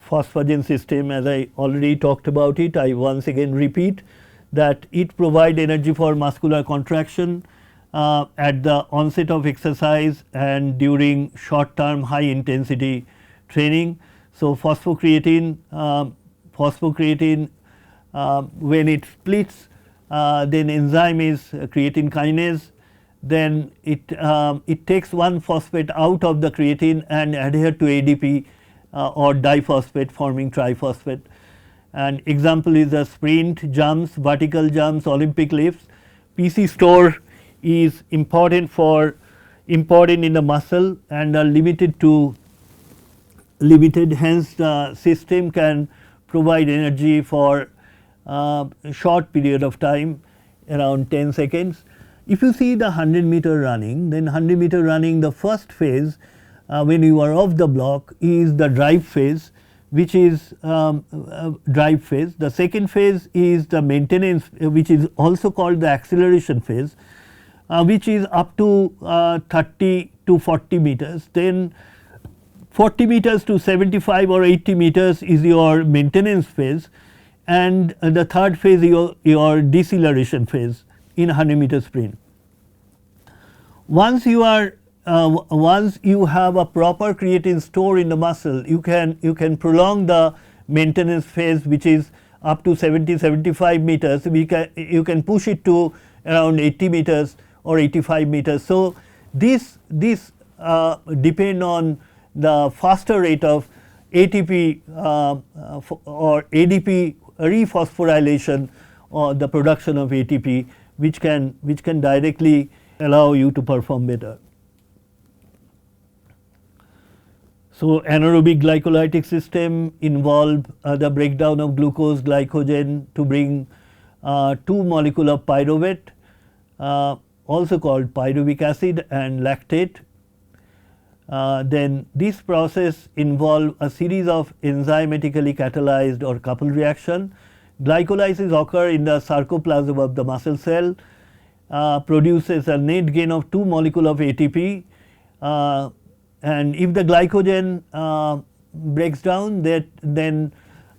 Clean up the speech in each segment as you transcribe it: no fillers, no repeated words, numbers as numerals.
phosphagen system, as I already talked about it, I once again repeat that it provides energy for muscular contraction at the onset of exercise and during short term high intensity training. So, phosphocreatine when it splits, then enzyme is creatine kinase, then it takes one phosphate out of the creatine and adhere to ADP or diphosphate forming triphosphate. And example is the sprint, jumps, vertical jumps, Olympic lifts. PC store is important in the muscle and are limited, hence the system can provide energy for short period of time, around 10 seconds. If you see the 100-meter running, then 100-meter running, the first phase when you are off the block is the drive phase, which is drive phase. The second phase is the maintenance, which is also called the acceleration phase, which is up to 30 to 40 meters. Then 40 meters to 75 or 80 meters is your maintenance phase, and the third phase is your deceleration phase in 100-meter sprint. Once you have a proper creatine store in the muscle, you can prolong the maintenance phase, which is up to 70-75 meters. You can push it to around 80 meters or 85 meters. So, this depend on the faster rate of ATP or ADP rephosphorylation or the production of ATP, which can directly allow you to perform better. So, anaerobic glycolytic system involve the breakdown of glucose glycogen to bring 2 molecule of pyruvate, also called pyruvic acid, and lactate. Then this process involve a series of enzymatically catalyzed or coupled reaction. Glycolysis occur in the sarcoplasm of the muscle cell, produces a net gain of 2 molecule of ATP, and if the glycogen breaks down, then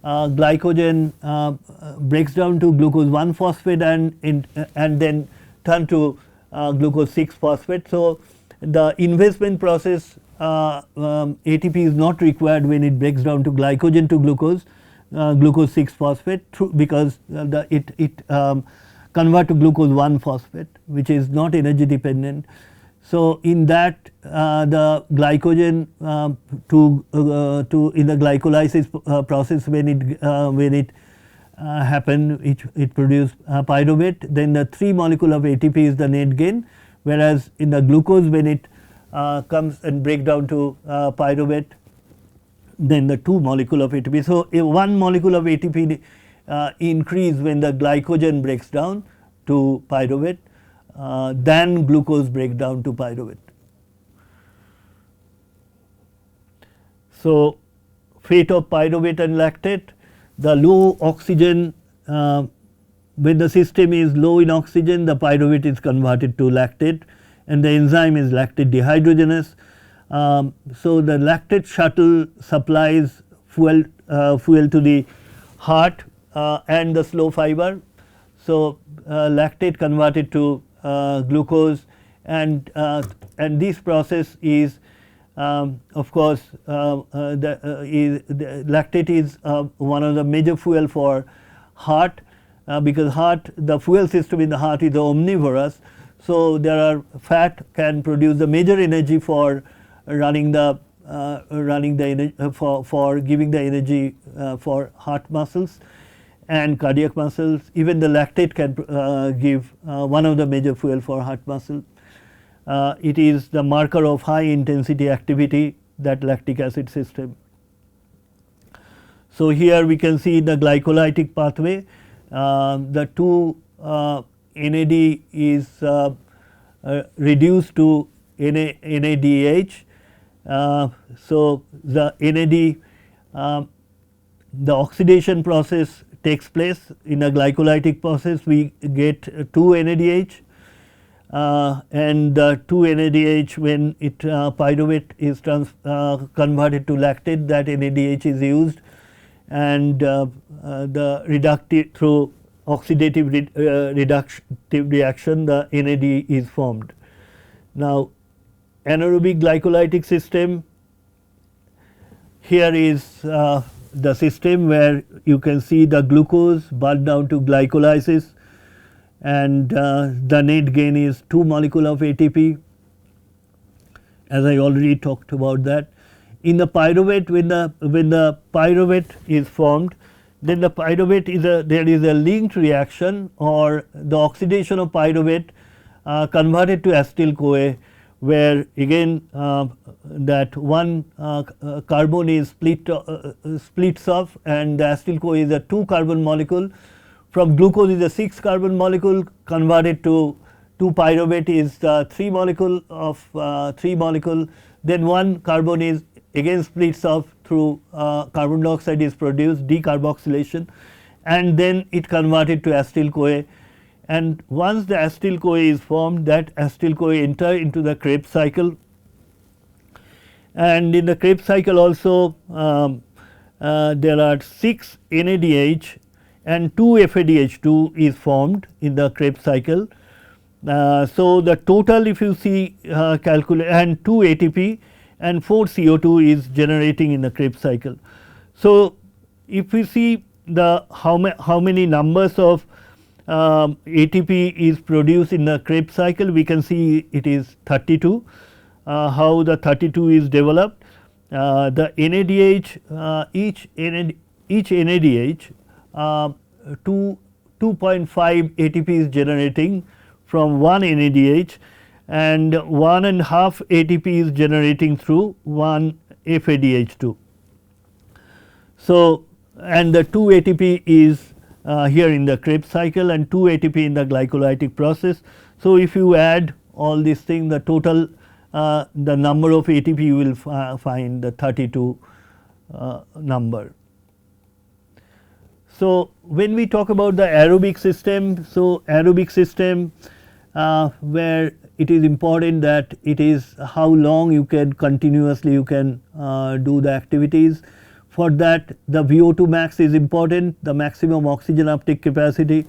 glycogen breaks down to glucose 1 phosphate and then turn to glucose 6 phosphate. So, the investment process ATP is not required when it breaks down to glycogen to glucose 6 phosphate because it convert to glucose 1 phosphate, which is not energy dependent. So, in that the glycogen in the glycolysis process, when it happen, it produce pyruvate, then the 3 molecule of ATP is the net gain, whereas in the glucose, when it comes and break down to pyruvate, then the 2 molecule of ATP. So, 1 molecule of ATP increase when the glycogen breaks down to pyruvate than glucose break down to pyruvate. So, fate of pyruvate and lactate, the low oxygen, when the system is low in oxygen, the pyruvate is converted to lactate and the enzyme is lactate dehydrogenase. So, the lactate shuttle supplies fuel to the heart and the slow fiber. So, lactate converted to glucose, and this process is of course lactate is one of the major fuel for heart, because the fuel system in the heart is omnivorous. So, there are fat can produce the major energy for running the for giving the energy for heart muscles and cardiac muscles. Even the lactate can give one of the major fuel for heart muscle. It is the marker of high intensity activity, that lactic acid system. So, here we can see the glycolytic pathway, the 2 NAD is reduced to NADH. So, the NAD, the oxidation process takes place in a glycolytic process, we get 2 NADH, and the 2 NADH, when it pyruvate is converted to lactate, that NADH is used and the reductive through oxidative reductive reaction the NAD is formed. Now, anaerobic glycolytic system, here is the system where you can see the glucose burned down to glycolysis, and the net gain is 2 molecule of ATP, as I already talked about that. In the pyruvate, when the pyruvate is formed, then the pyruvate is there is a linked reaction, or the oxidation of pyruvate converted to acetyl CoA, where again that one carbon is splits off, and the acetyl CoA is a 2 carbon molecule. From glucose is a 6 carbon molecule, converted to pyruvate is 3 molecule of 3 molecule. Then one carbon is again splits off through carbon dioxide is produced, decarboxylation, and then it converted to acetyl CoA. And once the acetyl CoA is formed, that acetyl CoA enter into the Krebs cycle, and in the Krebs cycle also there are 6 NADH and 2 FADH2 is formed in the Krebs cycle. So, the total, if you see calculate, and 2 ATP and 4 CO2 is generating in the Krebs cycle. So, if we see the how many numbers of ATP is produced in the Krebs cycle, we can see it is 32. How the 32 is developed, the NADH, each NADH 2.5 ATP is generating from one NADH, and 1.5 ATP is generating through one FADH2. So, and the 2 ATP is here in the Krebs cycle and 2 ATP in the glycolytic process. So, if you add all these things, the total the number of ATP you will find the 32 number. So, when we talk about the aerobic system, so aerobic system where it is important that it is how long you can continuously you can do the activities. For that, the VO2 max is important, the maximum oxygen uptake capacity.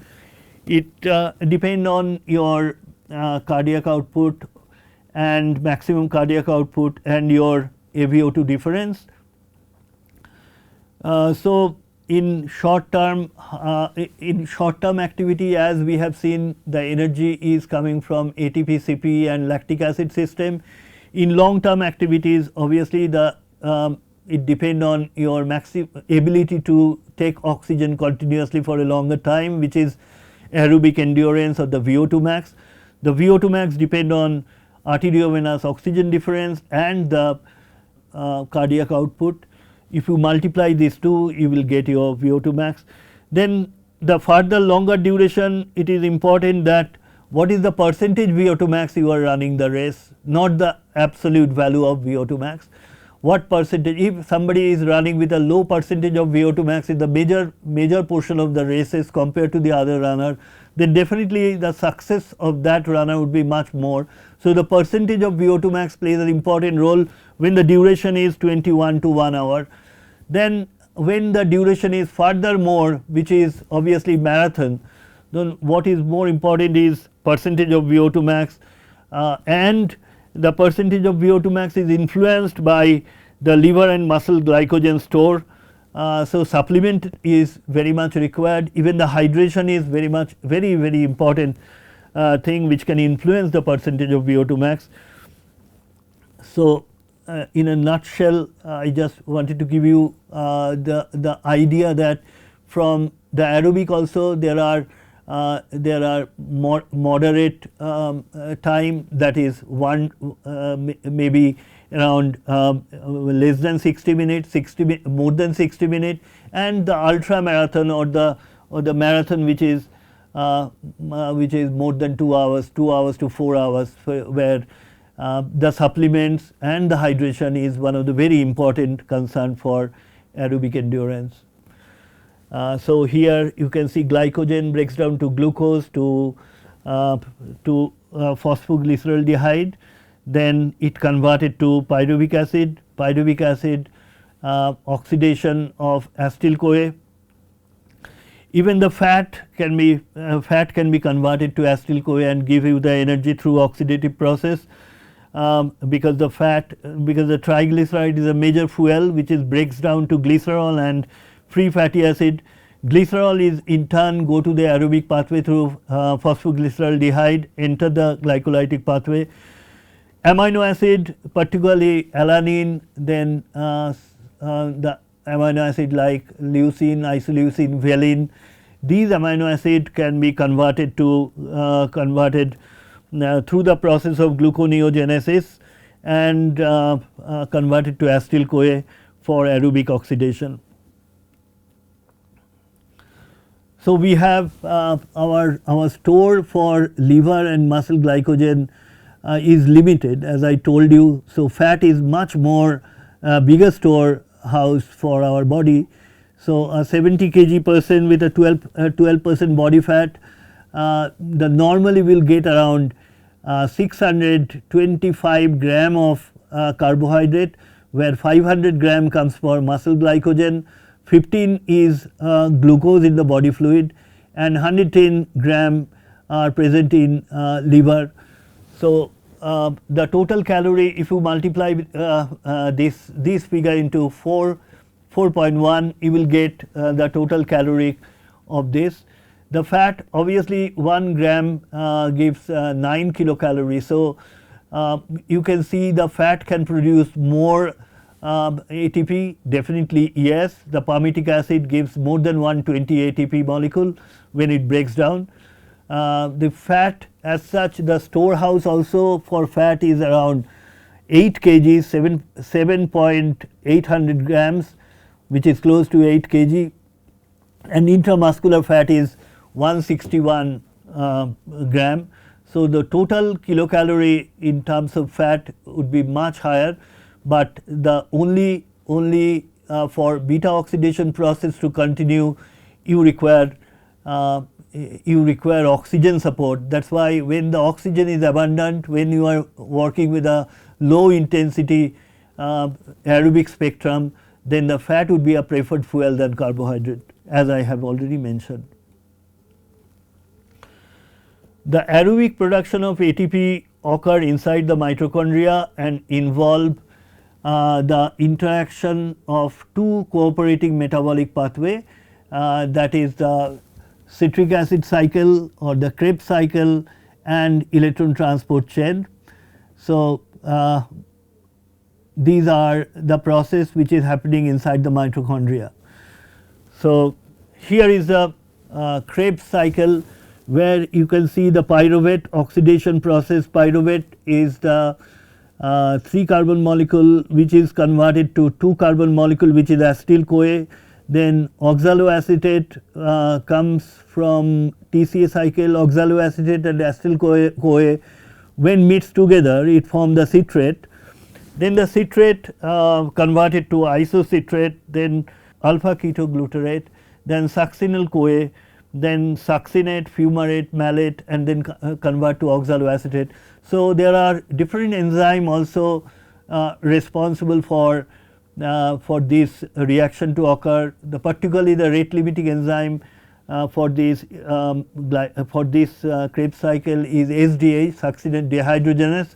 It depends on your cardiac output and maximum cardiac output and your AVO2 difference. So, in short term activity, as we have seen, the energy is coming from ATP, CP and lactic acid system. In long term activities, obviously the it depends on your ability to take oxygen continuously for a longer time, which is aerobic endurance or the VO2 max. The VO2 max depend on arteriovenous oxygen difference and the cardiac output. If you multiply these two, you will get your VO2 max. Then the further longer duration, it is important that what is the percentage VO2 max you are running the race, not the absolute value of VO2 max. What percentage, if somebody is running with a low percentage of VO2 max in the major portion of the races compared to the other runner, then definitely the success of that runner would be much more. So, the percentage of VO2 max plays an important role when the duration is 21 to 1 hour. Then when the duration is further more, which is obviously marathon, then what is more important is percentage of VO2 max, and the percentage of VO2 max is influenced by the liver and muscle glycogen store. So, supplement is very much required, even the hydration is very important thing which can influence the percentage of VO2 max. So, in a nutshell, I just wanted to give you the idea that from the aerobic also there are moderate time, that is one maybe around less than 60 minutes, more than 60 minutes, and the ultra marathon or the marathon which is more than 2 hours, 2 hours to 4 hours, where the supplements and the hydration is one of the very important concern for aerobic endurance. So, here you can see glycogen breaks down to glucose to phosphoglyceraldehyde, then it converted to pyruvic acid oxidation of acetyl CoA. Even the fat can be converted to acetyl CoA and give you the energy through oxidative process, because the triglyceride is a major fuel which breaks down to glycerol and free fatty acid. Glycerol is in turn go to the aerobic pathway through phosphoglyceraldehyde, enter the glycolytic pathway. Amino acid, particularly alanine, then the amino acid like leucine, isoleucine, valine, these amino acid can be converted to through the process of gluconeogenesis and converted to acetyl CoA for aerobic oxidation. So, we have our store for liver and muscle glycogen is limited, as I told you. So, fat is much more bigger storehouse for our body. So, a 70 kg person with a 12% body fat, the normally will get around 625 gram of carbohydrate, where 500 gram comes for muscle glycogen, 15 is glucose in the body fluid, and 110 gram are present in liver. So, the total calorie, if you multiply this figure into 4.1, you will get the total calorie of this. The fat, obviously 1 gram gives 9 kilocalories. So, you can see the fat can produce more ATP, definitely yes. The palmitic acid gives more than 120 ATP molecule when it breaks down. The fat as such, the storehouse also for fat is around 8 kg, 7.800 grams, which is close to 8 kg, and intramuscular fat is 161 gram. So, the total kilocalorie in terms of fat would be much higher, but the only for beta oxidation process to continue, you require oxygen support. That is why when the oxygen is abundant, when you are working with a low intensity aerobic spectrum, then the fat would be a preferred fuel than carbohydrate, as I have already mentioned. The aerobic production of ATP occur inside the mitochondria and involve the interaction of two cooperating metabolic pathway, that is the citric acid cycle or the Krebs cycle and electron transport chain. So, these are the process which is happening inside the mitochondria. So, here is the Krebs cycle, where you can see the pyruvate oxidation process. Pyruvate is the 3 carbon molecule which is converted to 2 carbon molecule, which is acetyl CoA. Then oxaloacetate comes from TCA cycle. Oxaloacetate and acetyl CoA when mixed together, it forms the citrate. Then the citrate converted to isocitrate, then alpha ketoglutarate, then succinyl CoA, then succinate, fumarate, malate, and then convert to oxaloacetate. So, there are different enzymes also responsible for this reaction to occur. Particularly the rate limiting enzyme for this Krebs cycle is SDH, succinate dehydrogenase,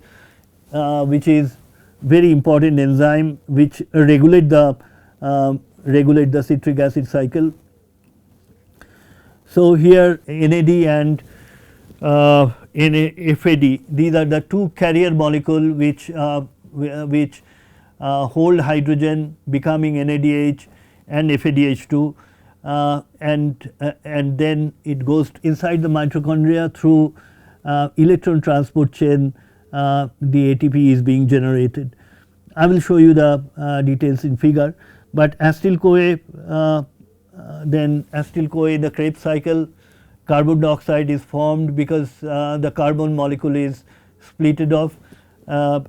which is very important enzyme which regulate the citric acid cycle. So, here NAD and FAD, these are the two carrier molecule which hold hydrogen, becoming NADH and FADH2, and then it goes inside the mitochondria through electron transport chain. The ATP is being generated. I will show you the details in figure, but acetyl CoA, then acetyl CoA in the Krebs cycle, carbon dioxide is formed because the carbon molecule is splitted off.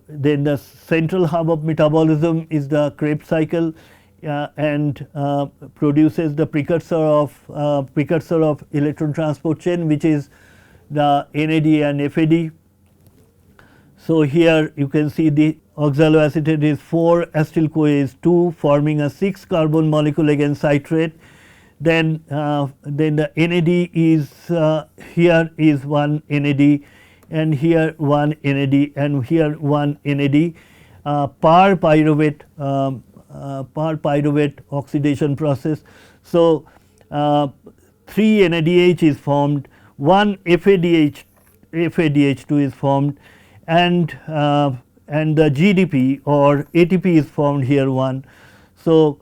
Then the central hub of metabolism is the Krebs cycle and produces the precursor of electron transport chain, which is the NAD and FAD. So, here you can see the oxaloacetate is 4, acetyl-CoA is 2, forming a 6 carbon molecule against citrate. Then the NAD is here is 1 NAD, and here 1 NAD, and here 1 NAD, par pyruvate oxidation process. So, 3 NADH is formed, 1 FADH2 is formed, and the GDP or ATP is formed here 1. So,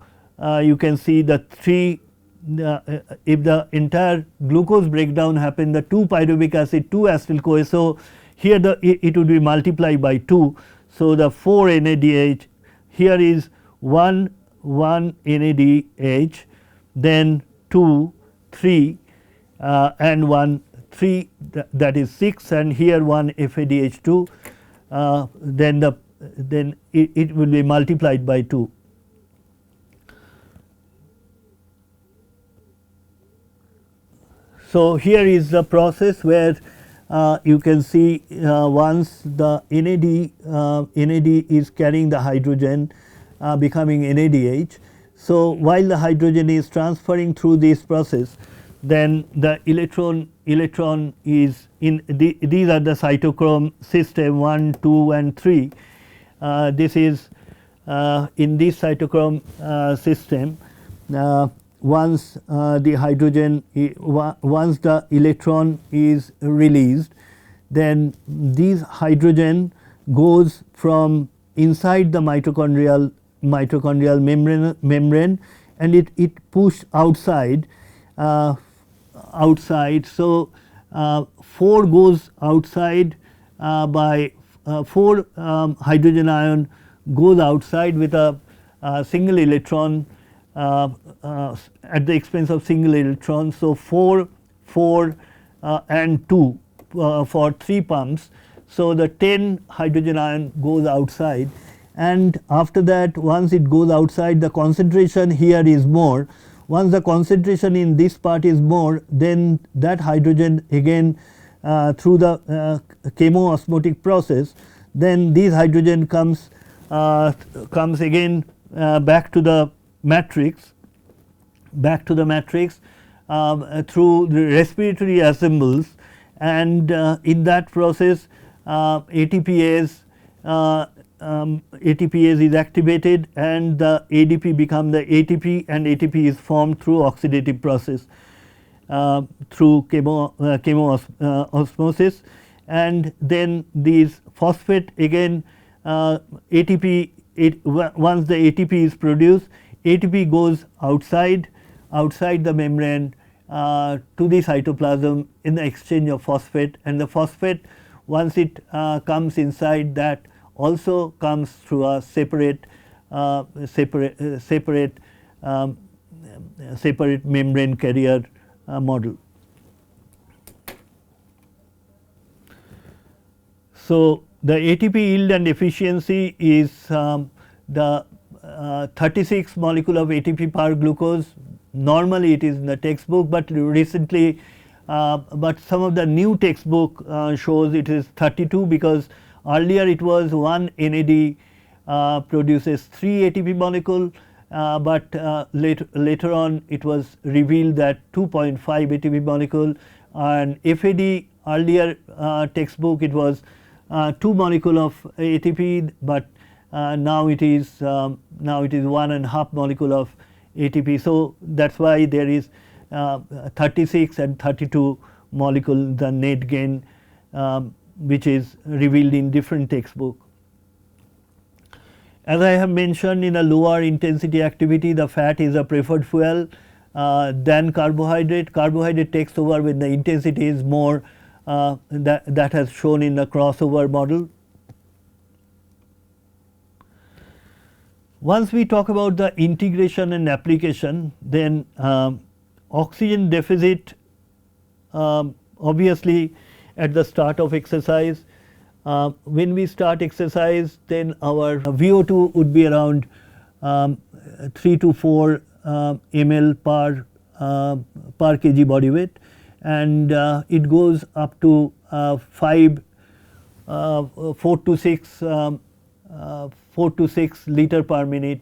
you can see the 3 if the entire glucose breakdown happened, the 2 pyruvic acid, 2 acetyl-CoA. So, here it would be multiplied by 2. So, the 4 NADH, here is 1 NADH, then 2, 3 and 1, 3, that is 6, and here 1 FADH2, then it will be multiplied by 2. So, here is the process where you can see once the NAD is carrying the hydrogen becoming NADH. So, while the hydrogen is transferring through this process, then the electron is in these are the cytochrome system 1, 2 and 3. This is in this cytochrome system. Once the hydrogen once the electron is released, then this hydrogen goes from inside the mitochondrial membrane and it pushed outside. So, 4 goes outside by 4 hydrogen ion goes outside with a single electron at the expense of single electron. So, 4 and 2 for 3 pumps. So, the 10 hydrogen ion goes outside, and after that once it goes outside, the concentration here is more. Once the concentration in this part is more, then that hydrogen again through the chemoosmotic process, then this hydrogen comes again back to the matrix through the respiratory assembles, and in that process ATPase is activated and the ADP become the ATP, and ATP is formed through oxidative process through chemoosmosis, and then these phosphate again ATP once the ATP is produced, ATP goes outside the membrane to the cytoplasm in the exchange of phosphate, and the phosphate once it comes inside, that also comes through a separate membrane carrier model. So, the ATP yield and efficiency is the 36 molecule of ATP per glucose. Normally it is in the textbook, but recently but some of the new textbook shows it is 32, because earlier it was 1 NAD produces 3 ATP molecule, but later on it was revealed that 2.5 ATP molecule, and FAD earlier textbook it was 2 molecule of ATP, but now it is 1.5 molecule of ATP. So, that is why there is 36 and 32 molecule the net gain which is revealed in different textbook. As I have mentioned, in a lower intensity activity, the fat is a preferred fuel than carbohydrate. Carbohydrate takes over when the intensity is more, that has shown in the crossover model. Once we talk about the integration and application, then oxygen deficit obviously at the start of exercise. When we start exercise, then our VO2 would be around 3 to 4 ml per kg body weight, and it goes up to 5 4 to 6 4 to 6 liter per minute.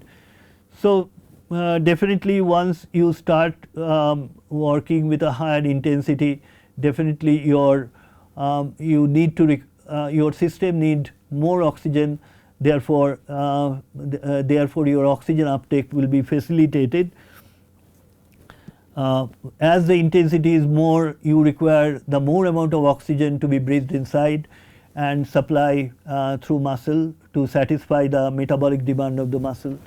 So, definitely once you start working with a higher intensity, definitely your you need to your system need more oxygen, therefore therefore your oxygen uptake will be facilitated. As the intensity is more, you require the more amount of oxygen to be breathed inside and supply through muscle to satisfy the metabolic demand of the muscle.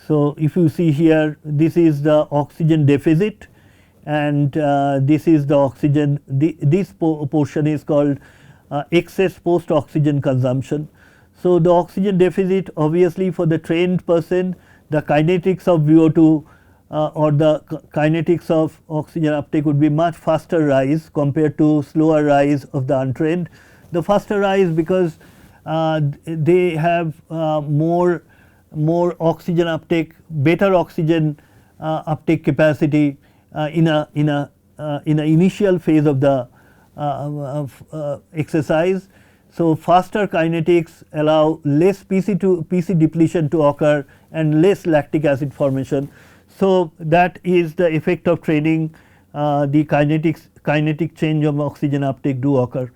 So, if you see here, this is the oxygen deficit, and this is the oxygen, this portion is called excess post oxygen consumption. So, the oxygen deficit, obviously for the trained person, the kinetics of VO2 or the kinetics of oxygen uptake would be much faster rise compared to slower rise of the untrained. The faster rise because they have more oxygen uptake, better oxygen uptake capacity in a initial phase of the exercise. So, faster kinetics allow less PC depletion to occur and less lactic acid formation. So, that is the effect of training. The kinetic change of oxygen uptake do occur.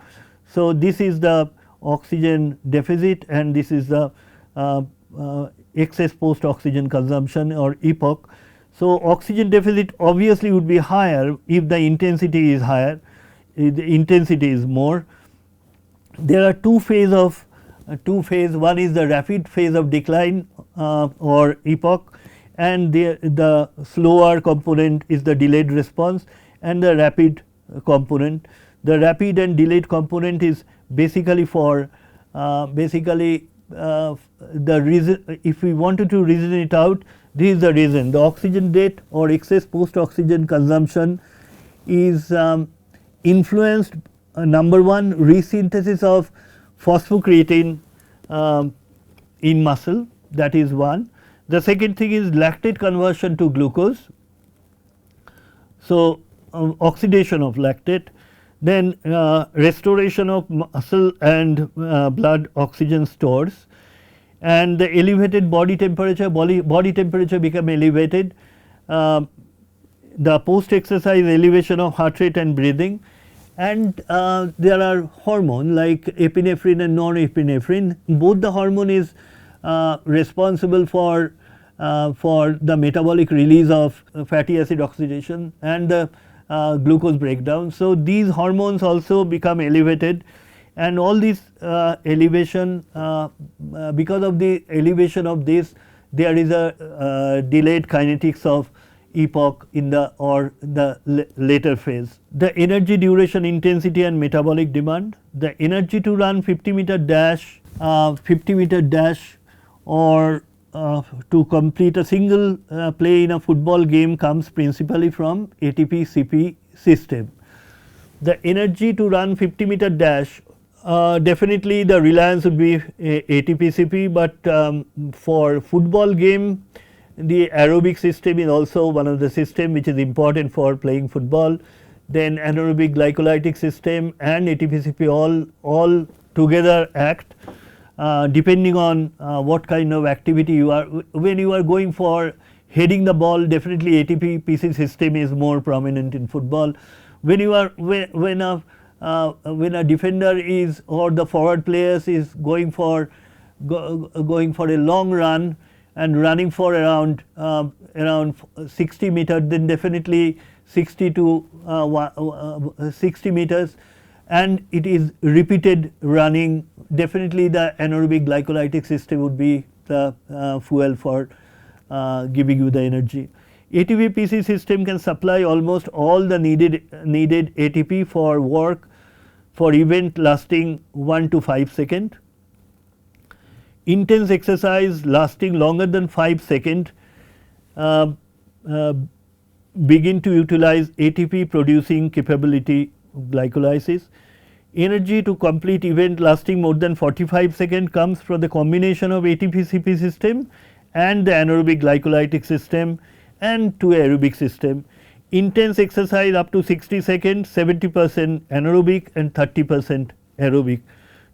So, this is the oxygen deficit and this is the excess post oxygen consumption or EPOC. So, oxygen deficit obviously would be higher if the intensity is higher, if the intensity is more. There are two phase, one is the rapid phase of decline or EPOC, and the slower component is the delayed response and the rapid component. The rapid and delayed component is basically for the reason, if we wanted to reason it out, this is the reason. The oxygen debt or excess post oxygen consumption is influenced number one, resynthesis of phosphocreatine in muscle, that is one. The second thing is lactate conversion to glucose. So, oxidation of lactate, then restoration of muscle and blood oxygen stores, and the elevated body temperature, body temperature become elevated, the post exercise elevation of heart rate and breathing, and there are hormone like epinephrine and non-epinephrine. Both the hormone is responsible for the metabolic release of fatty acid oxidation and the glucose breakdown. So, these hormones also become elevated, and all this elevation, because of the elevation of this, there is a delayed kinetics of EPOC in the later phase. The energy, duration, intensity and metabolic demand. The energy to run 50-meter dash, or to complete a single play in a football game comes principally from ATP-CP system. The energy to run 50-meter dash, definitely the reliance would be ATP-CP, but for football game the aerobic system is also one of the system which is important for playing football. Then anaerobic glycolytic system and ATP-CP all together act depending on what kind of activity you are. When you are going for heading the ball, definitely ATP-PC system is more prominent in football. When you are when a defender is or the forward players is going for a long run and running for around 60 meters, then definitely 60 to 60 meters, and it is repeated running, definitely the anaerobic glycolytic system would be the fuel for giving you the energy. ATP-PC system can supply almost all the needed ATP for work for event lasting 1 to 5 seconds. Intense exercise lasting longer than 5 seconds begin to utilize ATP producing capability glycolysis. Energy to complete event lasting more than 45 seconds comes from the combination of ATP-CP system and the anaerobic glycolytic system and to aerobic system. Intense exercise up to 60 seconds, 70% anaerobic and 30% aerobic.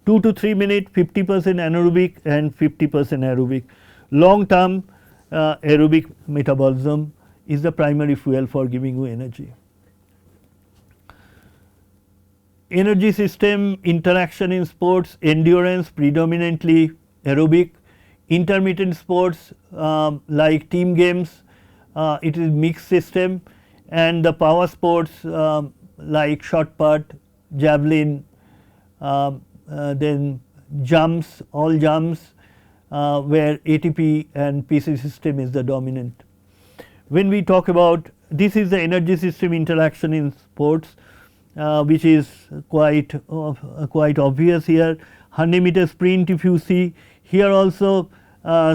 2 to 3 minute 50% anaerobic and 50% aerobic. Long term aerobic metabolism is the primary fuel for giving you energy. Energy system interaction in sports, endurance predominantly aerobic, intermittent sports like team games, it is mixed system, and the power sports like shot put, javelin, then jumps, all jumps where ATP and PC system is the dominant. When we talk about this is the energy system interaction in sports, which is quite obvious here. 100 meter sprint, if you see here also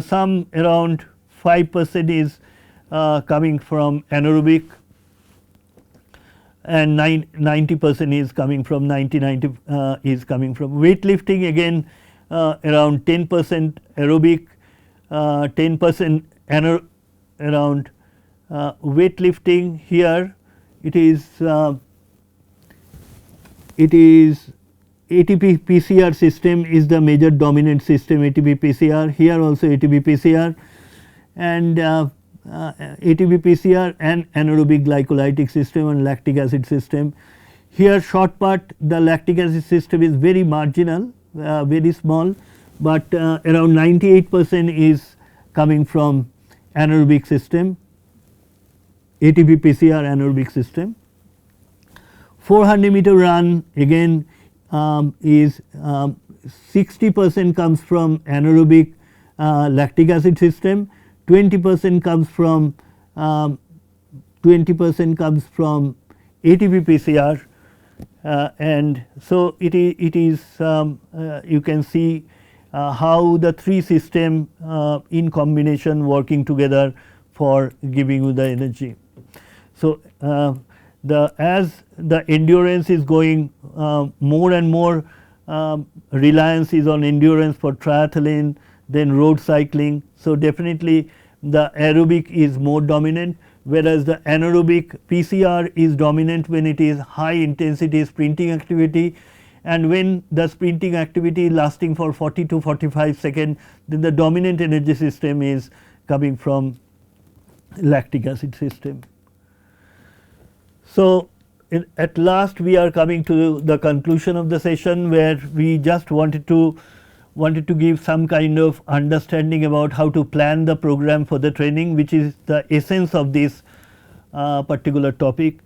some around 5% is coming from anaerobic, and 90% is coming from 90 is coming from weightlifting, again around 10% aerobic, 10% around weightlifting. Here it is ATP-PCR system is the major dominant system, ATP-PCR, here also ATP-PCR, and ATP-PCR and anaerobic glycolytic system and lactic acid system. Here short put, the lactic acid system is very marginal, very small, but around 98% is coming from anaerobic system, ATP-PCR anaerobic system. 400 meter run again is 60% comes from anaerobic lactic acid system, 20% comes from ATP-PCR, and so it is you can see how the three system in combination working together for giving you the energy. So as the endurance is going more and more, reliance is on endurance for triathlon, then road cycling. So definitely the aerobic is more dominant, whereas the anaerobic PCR is dominant when it is high intensity sprinting activity, and when the sprinting activity lasting for 40 to 45 seconds, then the dominant energy system is coming from lactic acid system. So at last we are coming to the conclusion of the session, where we just wanted to give some kind of understanding about how to plan the program for the training, which is the essence of this particular topic.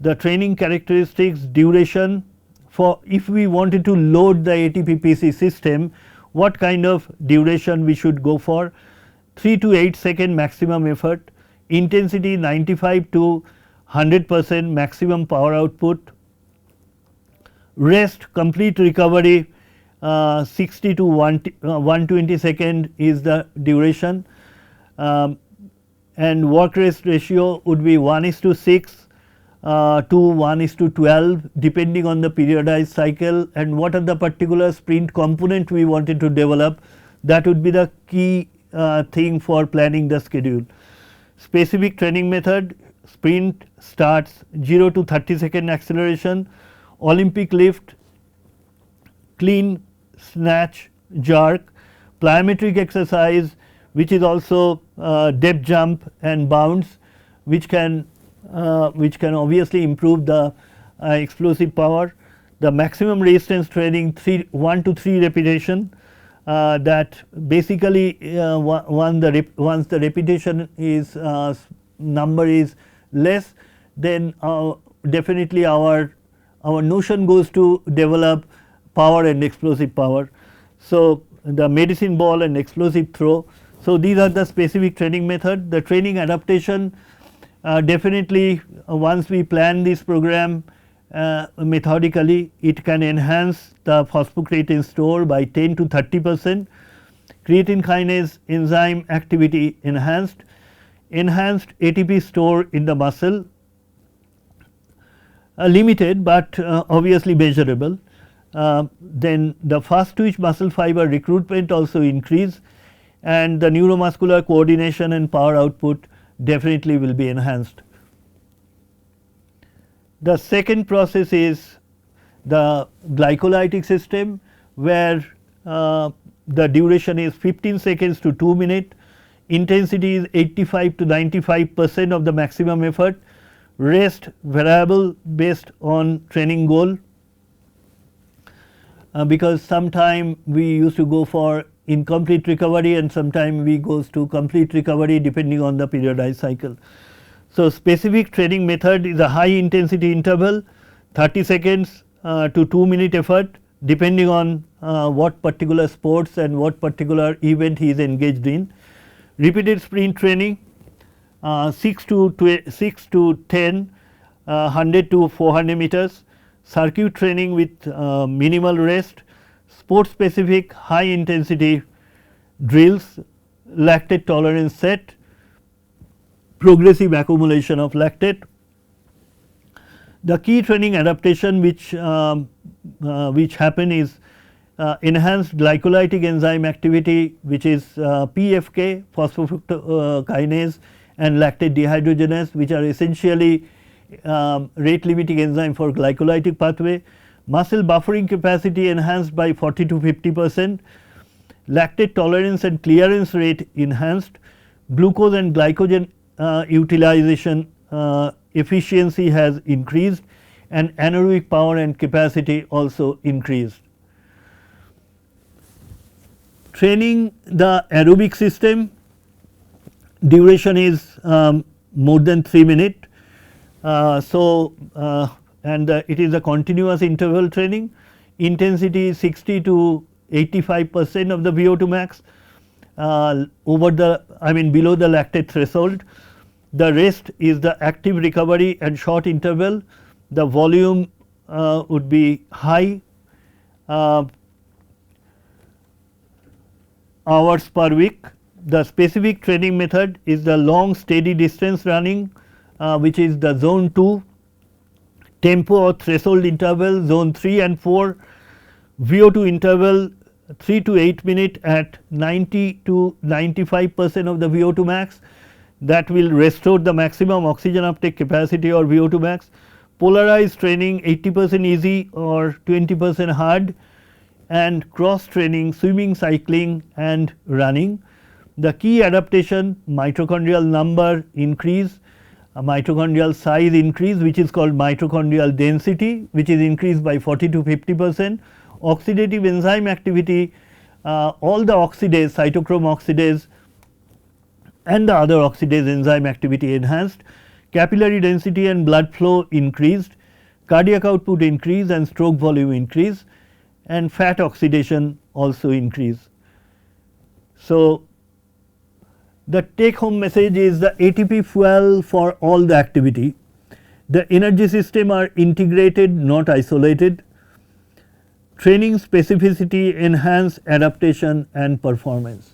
The training characteristics, duration, for if we wanted to load the ATP-PC system, what kind of duration we should go for. 3 to 8 second maximum effort, intensity 95 to 100% maximum power output, rest complete recovery 60 to 120 second is the duration, and work rest ratio would be 1:6 to 1:12 depending on the periodized cycle and what are the particular sprint component we wanted to develop. That would be the key thing for planning the schedule. Specific training method, sprint starts 0 to 30 second acceleration, Olympic lift, clean, snatch, jerk, plyometric exercise, which is also depth jump and bounce, which can obviously improve the explosive power. The maximum resistance training 1 to 3 repetition, that basically once the repetition is number is less, then definitely our notion goes to develop power and explosive power. So the medicine ball and explosive throw. So these are the specific training method. The training adaptation, definitely once we plan this program methodically, it can enhance the phosphocreatine store by 10 to 30%, creatine kinase enzyme activity enhanced ATP store in the muscle, limited but obviously measurable. Then the fast twitch muscle fiber recruitment also increase, and the neuromuscular coordination and power output definitely will be enhanced. The second process is the glycolytic system, where the duration is 15 seconds to 2 minutes, intensity is 85 to 95% of the maximum effort, rest variable based on training goal, because sometime we used to go for incomplete recovery and sometime we goes to complete recovery depending on the periodized cycle. So, specific training method is a high intensity interval 30 seconds to 2 minute effort depending on what particular sports and what particular event he is engaged in. Repeated sprint training 6 to 10, 100 to 400 meters, circuit training with minimal rest, sport specific high intensity drills, lactate tolerance set, progressive accumulation of lactate. The key training adaptation which happen is enhanced glycolytic enzyme activity, which is PFK, phosphofructokinase and lactate dehydrogenase, which are essentially rate limiting enzyme for glycolytic pathway. Muscle buffering capacity enhanced by 40 to 50%, lactate tolerance and clearance rate enhanced, glucose and glycogen utilization efficiency has increased, and anaerobic power and capacity also increased. Training the aerobic system, duration is more than 3 minutes. And it is a continuous interval training, intensity 60 to 85% of the VO2 max over the below the lactate threshold. The rest is the active recovery and short interval. The volume would be high, hours per week. The specific training method is the long steady distance running, which is the zone 2, tempo or threshold interval zone 3 and 4, VO2 interval 3 to 8 minutes at 90 to 95% of the VO2 max, that will restore the maximum oxygen uptake capacity or VO2 max. Polarized training 80% easy or 20% hard, and cross training swimming, cycling and running. The key adaptation, mitochondrial number increase, mitochondrial size increase, which is called mitochondrial density, which is increased by 40 to 50%, oxidative enzyme activity, all the oxidase, cytochrome oxidase and the other oxidase enzyme activity enhanced, capillary density and blood flow increased, cardiac output increase and stroke volume increase, and fat oxidation also increase. So, the take home message is the ATP fuel for all the activity. The energy system are integrated, not isolated. Training specificity enhance adaptation and performance.